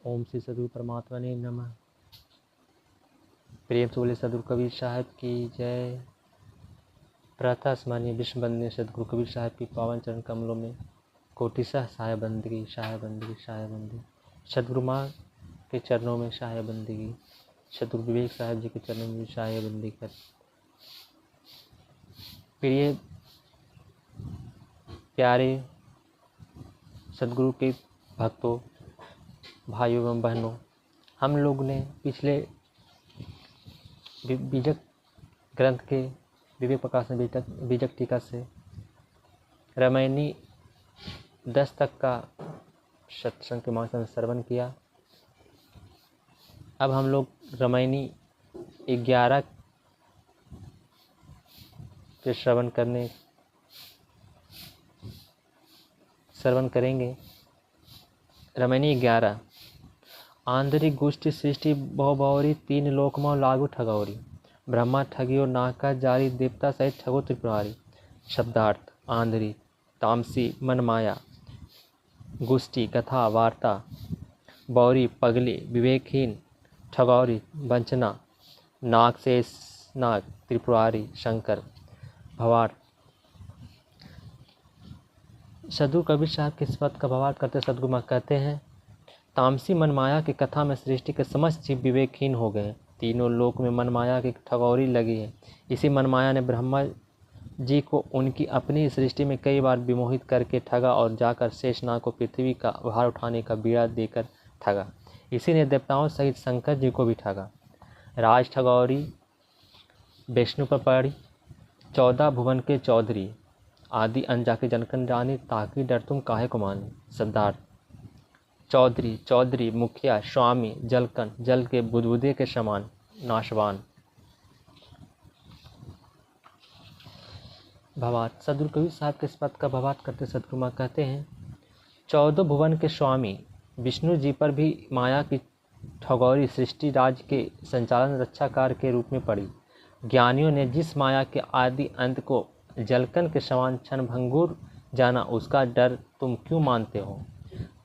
ओम श्री सदगुरु परमात्मा ने नमः। प्रेम से बोले सदगुरु कबीर साहब की जय। प्रातः स्मरणीय विश्व वंदनीय सदगुरु कबीर साहब की पावन चरण कमलों में कोटिशः शाह बंदगी शाह बंदगी शाह बंदगी। सदगुरु माँ के चरणों में शाह बंदगी, सदगुरु विवेक साहब जी के चरणों में शाह बंदगी कर। प्रिय प्यारे सदगुरु के भक्तों, भाइयों एवं बहनों, हम लोग ने पिछले बीजक ग्रंथ के विवेक प्रकाश में बीजक टीका से रामायणी 10 तक का सत्संग के माध्यम से श्रवण किया। अब हम लोग रामायणी 11 के श्रवण करेंगे। रामायणी 11। आंतरिक गोष्ठी सृष्टि बहुबौरी, 3 लोक में लागू ठगौरी। ब्रह्मा ठगियो नाका जारी, देवता सहित ठगो त्रिपुरारी। शब्दार्थ: आंधरी, तामसी, मनमाया, गोष्ठी कथा वार्ता, बौरी पगली, विवेकहीन, ठगौरी वंचना, नाग शेष नाग, त्रिपुरारी शंकर। भावार्थ: सदगुरु कबीर साहब के इस पद का भावार्थ करते सदगुरु माँ कहते हैं, तामसी मनमाया की कथा में सृष्टि के समस्त जीव विवेकहीन हो गए। तीनों लोक में मनमाया की ठगौरी लगी है। इसी मनमाया ने ब्रह्मा जी को उनकी अपनी सृष्टि में कई बार विमोहित करके ठगा और जाकर शेषनाग को पृथ्वी का भार उठाने का बीड़ा देकर ठगा। इसी ने देवताओं सहित शंकर जी को भी ठगा। राज ठगौरी विष्णु पर पड़ी, 14 भुवन के चौधरी, आदि अनजा के जनकन जानी, ताकि डर तुम काहे को मानी। शब्दार्थ: चौधरी, चौधरी मुखिया, स्वामी, जलकन, जल के बुदबुदे के समान, नाशवान। भावार्थ: सदगुरु कबीर साहब के इस पद का भावार्थ करते सदगुरु माँ कहते हैं, 14 भुवन के स्वामी विष्णु जी पर भी माया की ठगौरी सृष्टि राज के संचालन रक्षाकार के रूप में पड़ी। ज्ञानियों ने जिस माया के आदि अंत को जलकन के समान क्षणभंगुर जाना, उसका डर तुम क्यों मानते हो।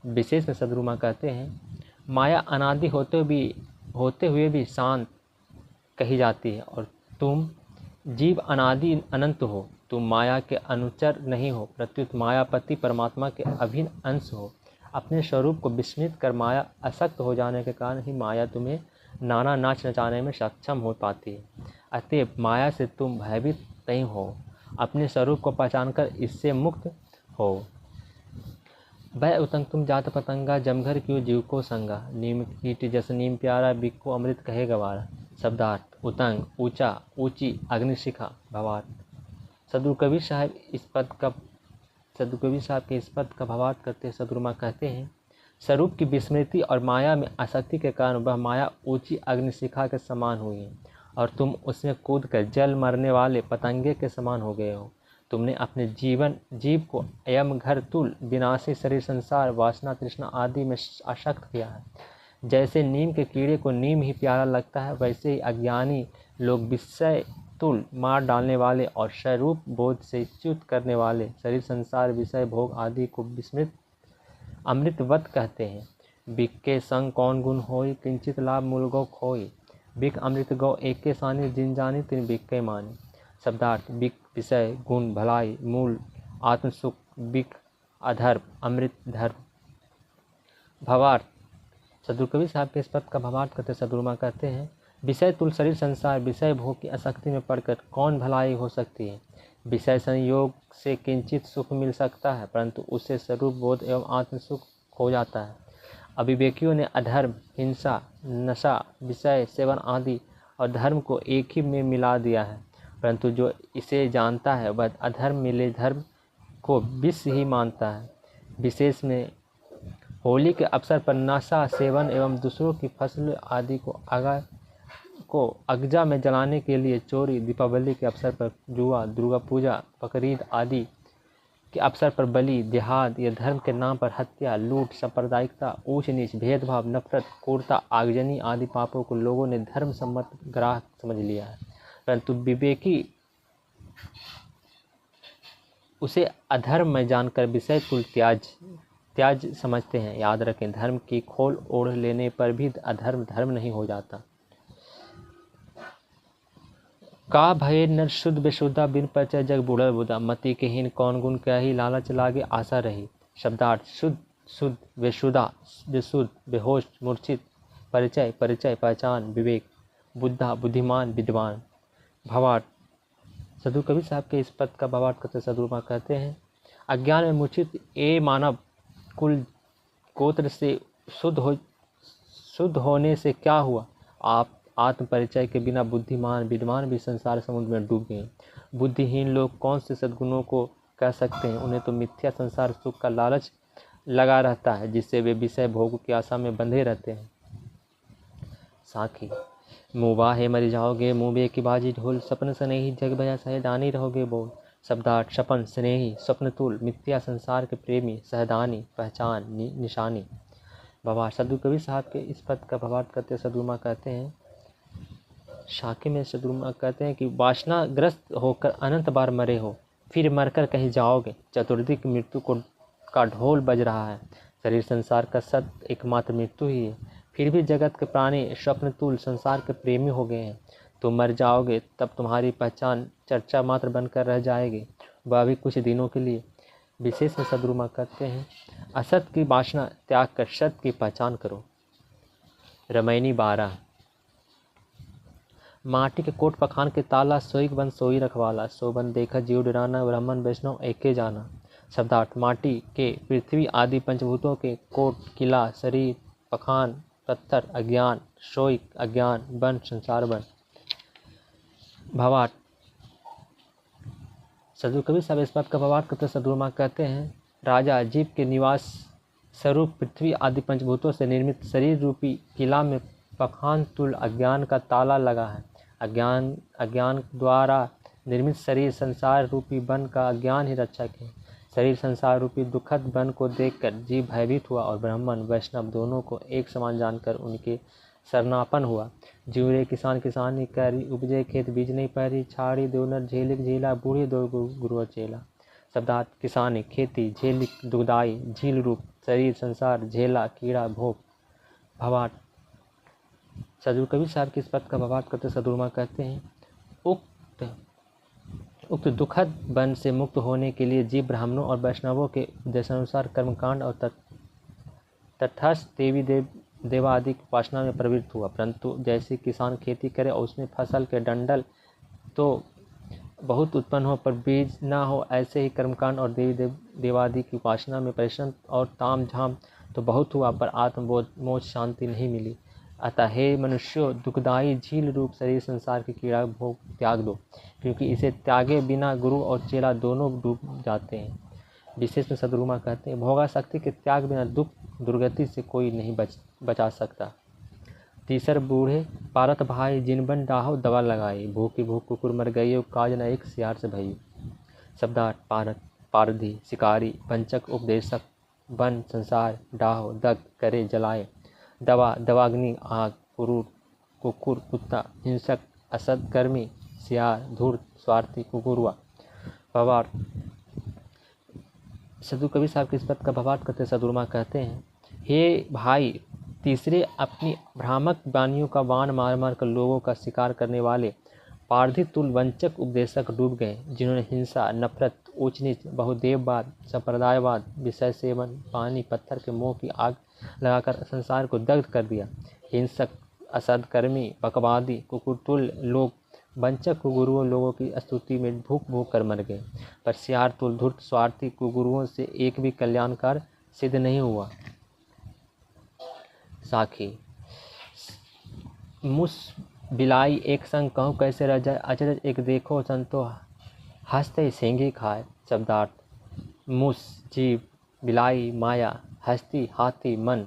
विशेष में सदगुरु माँ कहते हैं, माया अनादि होते हुए भी शांत कही जाती है और तुम जीव अनादि अनंत हो। तुम माया के अनुचर नहीं हो, प्रत्युत मायापति परमात्मा के अभिन्न अंश हो। अपने स्वरूप को विस्मृत कर माया असक्त हो जाने के कारण ही माया तुम्हें नाना नाच नचाने में सक्षम हो पाती है। अतएव माया से तुम भयभीत नहीं हो, अपने स्वरूप को पहचानकर इससे मुक्त हो। भय उतंग तुम जात पतंगा, जमघर क्यों जीव को संगा। नीम कीट जस नीम प्यारा, बिक्को अमृत कहे गवारा। शब्दार्थ: उतंग ऊंचा, ऊंची अग्निशिखा। भावार्थ: सदगुरु कबीर साहब के इस पद का भावार्थ करते सदगुरु माँ कहते हैं, स्वरूप की विस्मृति और माया में आसक्ति के कारण वह माया ऊंची अग्निशिखा के समान हुई है और तुम उसमें कूदकर जल मरने वाले पतंगे के समान हो गए हो। तुमने अपने जीव को यम घर तुल विनाशी शरीर संसार वासना तृष्णा आदि में आसक्त किया है। जैसे नीम के कीड़े को नीम ही प्यारा लगता है, वैसे ही अज्ञानी लोग विषय तुल मार डालने वाले और स्वरूप बोध से च्युत करने वाले शरीर संसार विषय भोग आदि को विस्मृत अमृतवत कहते हैं। बिक के संग कौन गुण होई, किंचित लाभ मूल गौ खोई। बिक अमृत गौ एक के सानी, जिन जानी तिन बिक के मानी। शब्दार्थ: बिक विषय गुण भलाई मूल आत्मसुख, बिक अधर्म अमृत धर्म। भावार्थ: सदगुरु कबीर साहब के इस पद का भावार्थ करते सदगुरु माँ कहते हैं, विषय तुल शरीर संसार विषय भोग की आसक्ति में पड़कर कौन भलाई हो सकती है। विषय संयोग से किंचित सुख मिल सकता है, परंतु उससे स्वरूप बोध एवं आत्मसुख खो जाता है। अविवेकियों ने अधर्म, हिंसा, नशा, विषय सेवन आदि और धर्म को एक ही में मिला दिया है, परंतु जो इसे जानता है वह अधर्म मिले धर्म को विष ही मानता है। विशेष में होली के अवसर पर नशा सेवन एवं दूसरों की फसल आदि को अगजा में जलाने के लिए चोरी, दीपावली के अवसर पर जुआ, दुर्गा पूजा, बकरीद आदि के अवसर पर बलि, देहात या धर्म के नाम पर हत्या, लूट, सांप्रदायिकता, ऊंच नीच, भेदभाव, नफरत, क्रूरता, आगजनी आदि पापों को लोगों ने धर्म सम्मत ग्राह्य समझ लिया है, परंतु विवेकी उसे अधर्म में जानकर विषय तुल त्याज त्याज समझते हैं। याद रखें, धर्म की खोल ओढ़ लेने पर भी अधर्म धर्म नहीं हो जाता। का भय नर शुद्ध बेशुद्धा बिन परिचय जग बूढ़ा बुधा, मति के हीन कौन गुण क्या ही लालच लागे आशा रही। शब्दार्थ शुद्ध शुद्ध बेशुद्धा बेशुद्ध बेहोश मूर्छित, परिचय परिचय पहचान विवेक, बुद्धा बुद्धिमान विद्वान। भावार्थ साधु कबीर साहब के इस पद का भावार्थ करते सदगुरुमा कहते हैं, अज्ञान में मूर्छित ए मानव कुल गोत्र से शुद्ध होने से क्या हुआ। आप आत्म परिचय के बिना बुद्धिमान विद्वान भी संसार समुद्र में डूब गए। बुद्धिहीन लोग कौन से सद्गुणों को कह सकते हैं। उन्हें तो मिथ्या संसार सुख का लालच लगा रहता है, जिससे वे विषय भोग की आशा में बंधे रहते हैं। साखी मुँह बाहे मर जाओगे, मुँह बे की बाजी ढोल, सपन स्नेही जग भया सहदानी रहोगे बोल। शब्दार्थ सपन स्नेही स्वप्नतुल मिथ्या संसार के प्रेमी, सहदानी पहचान निशानी। भावार्थ साधु कबीर साहब के इस पद का भावार्थ करते सदगुरुमा कहते हैं, शाखी में सदगुरुमा कहते हैं कि वासनाग्रस्त होकर अनंत बार मरे हो, फिर मरकर कहीं जाओगे। चतुर्थी की मृत्यु का ढोल बज रहा है। शरीर संसार का सत्य एकमात्र मृत्यु ही है। फिर भी जगत के प्राणी स्वप्नतुल संसार के प्रेमी हो गए हैं। तुम मर जाओगे तब तुम्हारी पहचान चर्चा मात्र बनकर रह जाएगी, वह भी कुछ दिनों के लिए। विशेष में सदगुरुमा कहते हैं, असत की वासना त्याग कर सत की पहचान करो। रमैनी 12 माटी के कोट पखान के ताला, सोई बन सोई रखवाला, सोबन देखा जीव डराना, ब्राह्मण वैष्णव एके जाना। शब्दार्थ माटी के पृथ्वी आदि पंचभूतों के कोट, किला, शरीर, पखान, पत्थर अज्ञान, सोई अज्ञान, बन संसार बन। भावार्थ साधु कबीर साहब इस बात का भावार्थ करते सदगुरुमा कहते हैं, राजा जीव के निवास स्वरूप पृथ्वी आदि पंचभूतों से निर्मित शरीर रूपी किला में पखान तुल अज्ञान का ताला लगा है। अज्ञान द्वारा निर्मित शरीर संसार रूपी बन का अज्ञान ही रक्षक है। शरीर संसार रूपी दुखद बन को देखकर जीव भयभीत हुआ और ब्राह्मण वैष्णव दोनों को एक समान जानकर उनके शरणापन हुआ। जीवरे किसान किसानी करी, उपजे खेत बीज नहीं पहरी, छाड़ी देवनर झेलिक झेला, बूढ़े दो गुरु चेला। शब्दार्थ किसानी खेती, झेलिक दुगदाई, झील रूप शरीर संसार, झेला कीड़ा भोग। भावार्थ साधु कबीर साहब के इस पद का भावार्थ करते सदगुरुमा कहते हैं, उक्त दुखद बन से मुक्त होने के लिए जीव ब्राह्मणों और वैष्णवों के उपदेशानुसार कर्मकांड और तटस्थ देवी देवादि की उपासना में प्रवृत्त हुआ। परंतु जैसे किसान खेती करे और उसमें फसल के डंडल तो बहुत उत्पन्न हो पर बीज ना हो, ऐसे ही कर्मकांड और देवी देवादि की उपासना में परिश्रम और ताम झाम तो बहुत हुआ पर आत्मबोध मोक्ष शांति नहीं मिली। अतः हे मनुष्यों, दुखदायी झील रूप शरीर संसार की कीड़ा भोग त्याग दो, क्योंकि इसे त्यागे बिना गुरु और चेला दोनों डूब जाते हैं। विशेष में सदगुरुमा कहते हैं, भोगासक्ति के त्याग बिना दुख दुर्गति से कोई नहीं बचा सकता। तीसर बूढ़े पारत भाई, जिनबन डाहो दवा लगाई, भूखी भूख कुकुर मर गई, काज न एक सियार से भई। शब्दार्थ पारत पारधी शिकारी, पंचक उपदेशक, बन संसार, डाहो दग करे जलाए, दवा दवाग्नि आग, पुरुष कुकुर कुत्ता, हिंसक असदकर्मी, सियार धूर्त स्वार्थी कुकुरवा। भावार्थ साधु कबीर साहब के इस पद का भावार्थ करते सदगुरुमा कहते हैं, हे भाई, तीसरे अपनी भ्रामक वाणियों का बाण मार मार कर लोगों का शिकार करने वाले पारधी तुल वंचक उपदेशक डूब गए, जिन्होंने हिंसा नफरत ऊंच नीच बहुदेववाद संप्रदायवाद विषय सेवन पानी पत्थर के मोह की आग लगाकर संसार को दग्ध कर दिया। हिंसक असदकर्मी बकवादी कुकुरतुल लोग वंचक कुगुरुओं लोगों की स्तुति में भूख भूख कर मर गए, पर सियार तुल धूर्त स्वार्थी कुगुरुओं से एक भी कल्याणकार सिद्ध नहीं हुआ। साखी मुस बिलाई एक संग कहूँ कैसे रह जाए, अचरज एक देखो संतो हंसते सेंगे खाए। शब्दार्थ मुस जीव, बिलाई माया, हस्ती हाथी मन,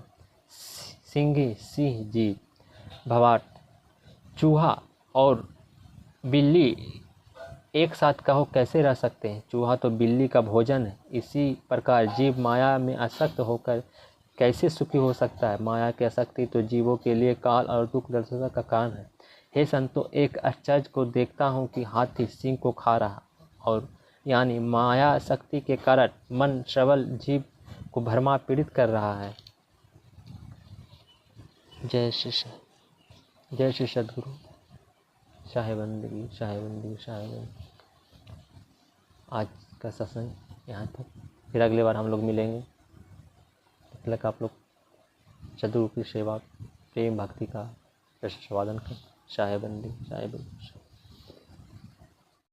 सिंही सिंह जीव। भावार्थ चूहा और बिल्ली एक साथ कहो कैसे रह सकते हैं। चूहा तो बिल्ली का भोजन है। इसी प्रकार जीव माया में आसक्त होकर कैसे सुखी हो सकता है। माया की आसक्ति तो जीवों के लिए काल और दुख दर्शा का कारण है। हे संतो, एक आश्चर्य को देखता हूँ कि हाथी सिंह को खा रहा, और यानी माया शक्ति के कारण मन सबल जीव को भरमा पीड़ित कर रहा है। जय श्री सद्गुरु। शाहे बंदगी, शाहे बंदगी, शाहे बंदगी। आज का सत्संग यहाँ तक, फिर अगली बार हम लोग मिलेंगे। तब तक आप लोग सद्गुरु की सेवा, प्रेम भक्ति का प्रशस्वादन कर। शाहे बंदगी, शाहे बंदगी।